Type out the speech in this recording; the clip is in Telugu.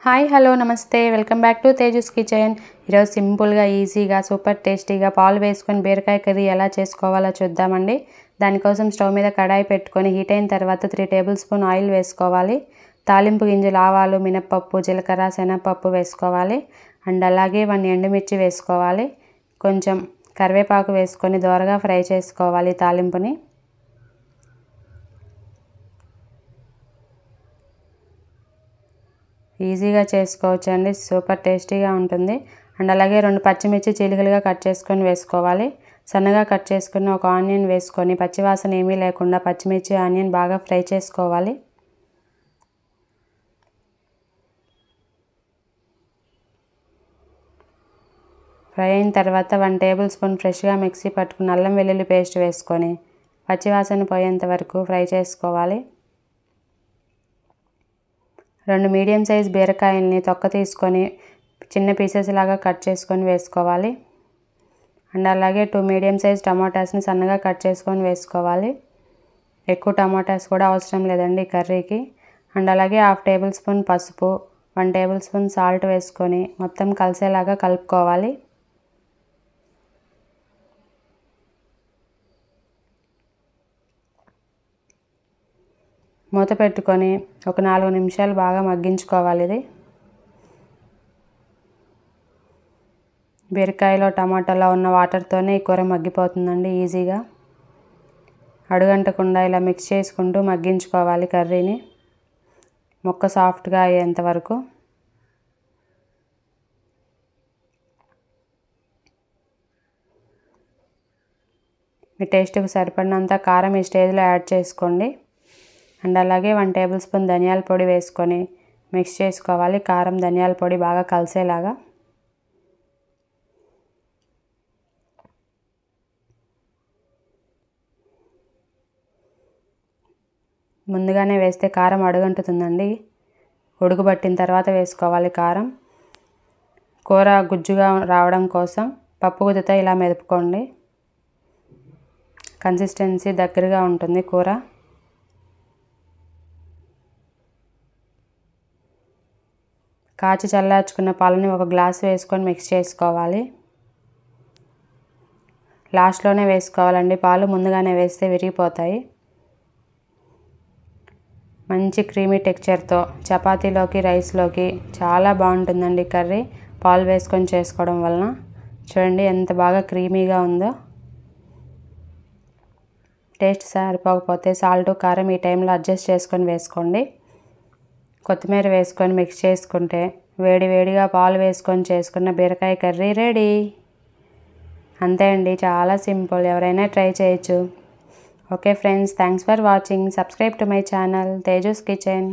హాయ్ హలో నమస్తే welcome back to Tejas kitchen. ఈరోజు సింపుల్గా ఈజీగా సూపర్ టేస్టీగా పాలు వేసుకొని బీరకాయ కర్రీ ఎలా చేసుకోవాలో చూద్దామండి. దానికోసం స్టవ్ మీద కడాయి పెట్టుకొని హీట్ అయిన తర్వాత 3 టేబుల్ స్పూన్ ఆయిల్ వేసుకోవాలి. తాలింపు గింజలు ఆవాలు, మినప్పప్పు, జీలకర్ర, శనగపప్పు వేసుకోవాలి. అండ్ అలాగే 1 ఎండుమిర్చి వేసుకోవాలి. కొంచెం కరివేపాకు వేసుకొని దోరగా ఫ్రై చేసుకోవాలి తాలింపుని. ఈజీగా చేసుకోవచ్చు అండి, సూపర్ టేస్టీగా ఉంటుంది. అండ్ అలాగే 2 పచ్చిమిర్చి చీలికలుగా కట్ చేసుకొని వేసుకోవాలి. సన్నగా కట్ చేసుకుని ఒక ఆనియన్ వేసుకొని పచ్చివాసన ఏమీ లేకుండా పచ్చిమిర్చి ఆనియన్ బాగా ఫ్రై చేసుకోవాలి. ఫ్రై అయిన తర్వాత 1 టేబుల్ స్పూన్ ఫ్రెష్గా మిక్సీ పట్టుకుని అల్లం వెల్లుల్లి పేస్ట్ వేసుకొని పచ్చివాసన పోయేంత వరకు ఫ్రై చేసుకోవాలి. 2 మీడియం సైజ్ బీరకాయల్ని తొక్క తీసుకొని చిన్న పీసెస్ లాగా కట్ చేసుకొని వేసుకోవాలి. అండ్ అలాగే 2 మీడియం సైజ్ టమాటాస్ని సన్నగా కట్ చేసుకొని వేసుకోవాలి. ఎక్కువ టమాటాస్ కూడా అవసరం లేదండి ఈ కర్రీకి. అండ్ అలాగే 1/2 టేబుల్ స్పూన్ పసుపు, 1 టేబుల్ స్పూన్ సాల్ట్ వేసుకొని మొత్తం కలిసేలాగా కలుపుకోవాలి. మూత పెట్టుకొని ఒక 4 నిమిషాలు బాగా మగ్గించుకోవాలి. ఇది బీరకాయలో టమాటాలో ఉన్న వాటర్తోనే ఈ కూర మగ్గిపోతుందండి ఈజీగా. అడుగంటకుండా ఇలా మిక్స్ చేసుకుంటూ మగ్గించుకోవాలి కర్రీని ముక్క సాఫ్ట్గా అయ్యేంత వరకు. మీ టేస్ట్కి సరిపడినంత కారం ఈ స్టేజ్లో యాడ్ చేసుకోండి. అండ్ అలాగే 1 టేబుల్ స్పూన్ ధనియాల పొడి వేసుకొని మిక్స్ చేసుకోవాలి. కారం ధనియాల పొడి బాగా కలిసేలాగా. ముందుగానే వేస్తే కారం అడుగంటుతుందండి. ఉడుకుబట్టిన తర్వాత వేసుకోవాలి కారం. కూర గుజ్జుగా రావడం కోసం పప్పు గుత్తితో ఇలా మెదుపుకోండి. కన్సిస్టెన్సీ దగ్గరగా ఉంటుంది కూర. కాచి చల్లార్చుకున్న పాలని ఒక గ్లాస్ వేసుకొని మిక్స్ చేసుకోవాలి. లాస్ట్లోనే వేసుకోవాలండి పాలు, ముందుగానే వేస్తే విరిగిపోతాయి. మంచి క్రీమీ టెక్చర్తో చపాతీలోకి రైస్లోకి చాలా బాగుంటుందండి కర్రీ పాలు వేసుకొని చేసుకోవడం వలన. చూడండి ఎంత బాగా క్రీమీగా ఉందో. టేస్ట్ సరిపోకపోతే సాల్ట్ కారం ఈ టైంలో అడ్జస్ట్ చేసుకొని వేసుకోండి. కొత్తిమీర వేసుకొని మిక్స్ చేసుకుంటే వేడివేడిగా పాలు వేసుకొని చేసుకున్న బీరకాయ కర్రీ రెడీ. అంతే అండి, చాలా సింపుల్, ఎవరైనా ట్రై చేయొచ్చు. Okay friends, thanks for watching. Subscribe to my channel Tejas kitchen.